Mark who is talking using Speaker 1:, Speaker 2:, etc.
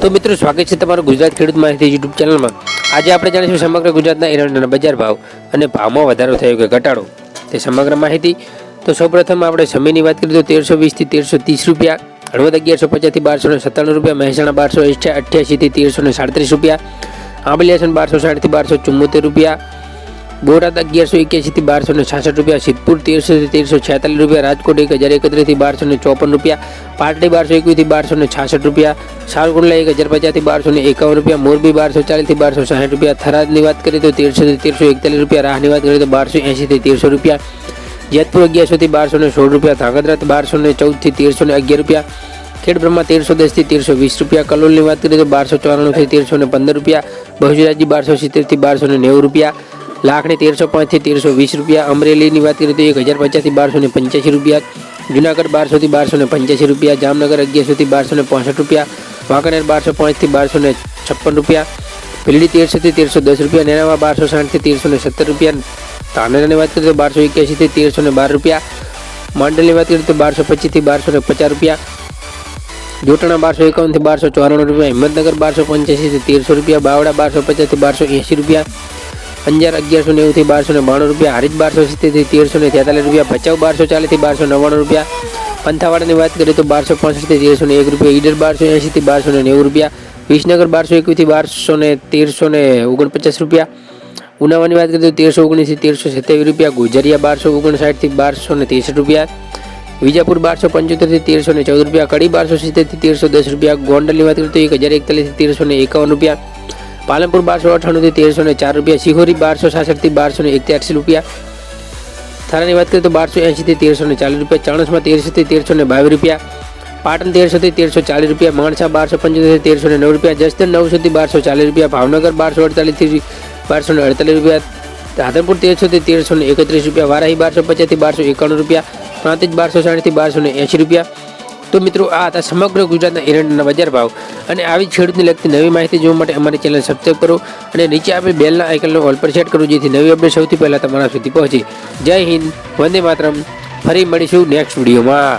Speaker 1: તો મિત્રો સ્વાગત છે તમારું ગુજરાત ખેડૂત માહિતી યુટ્યુબ ચેનલમાં। આજે આપણે જાણીશું સમગ્ર ગુજરાતના એરંડાના બજાર ભાવ અને ભાવમાં વધારો થયો કે ઘટાડો તે સમગ્ર માહિતી। તો સૌપ્રથમ આપણે સમયની વાત કરીએ તો 1320 થી 1330 રૂપિયા, હળવદ 1150 થી 1297 રૂપિયા, મહેસાણા 1288 થી 1337 રૂપિયા, આંબલિયાસન 1260 થી 1274 રૂપિયા, બોટાદ 1181 થી 1266 રૂપિયા, સિદ્ધપુર 1300 થી 1346 રૂપિયા, રાજકોટ 1031 થી 1254 રૂપિયા, પાટડી 1221 થી 1266 રૂપિયા, સાવરકુંડલા 1050 થી 1251 રૂપિયા, મોરબી 1240 થી 1260 રૂપિયા, થરાદની વાત કરીએ તો 1300 થી 1341 રૂપિયા, રાહની વાત કરીએ તો 1280 થી 1300 રૂપિયા, જેતપુર 1100 થી 1216 રૂપિયા, ધાંગધ્રા 1214 થી 1311 રૂપિયા, ખેડબ્રહ્મા 1310 થી 1320 રૂપિયા, કલોલની વાત કરીએ તો 1294 થી 1315 રૂપિયા, બહુજરાજી 1270 થી 1290 રૂપિયા, લાખણી 1305 થી 1320 રૂપિયા, અમરેલીની વાત કરીએ તો 1050 થી 1285 રૂપિયા, જુનાગઢ 1200 થી 1285 રૂપિયા, જામનગર 1100 થી 1265 રૂપિયા, વાંકાનેર 1205 થી 1256 રૂપિયા, ભીલડી 1300 થી 1310 રૂપિયા, નેનાવા 1260 થી 1317 રૂપિયા, ધાનેરાની વાત કરીએ તો 1281 થી 1312 રૂપિયા, માંડલની વાત કરીએ તો 1225 થી 1250 રૂપિયા, જોટાણા 1251 થી 1294 રૂપિયા, હિંમતનગર 1285 થી 1300 રૂપિયા, બાવડા 1250 થી 1280 રૂપિયા, અંજાર 1190 થી 1292 રૂપિયા, હારીજ 1270 થી 1343 રૂપિયા, ભચાઉ 1240 થી 1299 રૂપિયા, પંથાવાડાની વાત કરીએ તો 1265 થી 1301 રૂપિયા, ઈડર 1280 થી 1290 રૂપિયા, વિસનગર 1221 થી 1349 રૂપિયા, ઉનાવાની વાત કરીએ તો 1319 થી 1327 રૂપિયા, ગુજરિયા 1259 થી 1263 રૂપિયા, વિજાપુર 1275 થી 1314 રૂપિયા, કડી 1270 થી 1310 રૂપિયા, ગોંડલની વાત કરીએ તો 1041 થી 1351 રૂપિયા, પાલનપુર 1298 થી 1304 રૂપિયા, સિહોરી 1266 થી 1281 રૂપિયા, થારાની વાત કરીએ તો 1280 થી 1340 રૂપિયા, ચાણસમાં 1300 થી 1322 રૂપિયા, પાટણ 1300 થી 1340 રૂપિયા, માણસા 1275 થી 1309 રૂપિયા, જસદણ 900 થી 1240 રૂપિયા, ભાવનગર 1248 થી 1248 રૂપિયા, રાધનપુર 1300 થી 1331 રૂપિયા, વારાહી 1250 થી 1291 રૂપિયા, પ્રાંતિજ 1260 થી 1280 રૂપિયા। તો મિત્રો આ હતા સમગ્ર ગુજરાતના એરંડાના બજાર ભાવ અને આવી ખેડૂતને લગતી નવી માહિતી જોવા માટે અમારી ચેનલ સબસ્ક્રાઈબ કરો અને નીચે આપેલ બેલના આઇકનનો ઓલ પર સેટ કરો જેથી નવી અપડેટ સૌથી પહેલાં તમારા સુધી પહોંચે। જય હિન્દ, વંદે માતરમ। ફરી મળીશું નેક્સ્ટ વિડીયોમાં।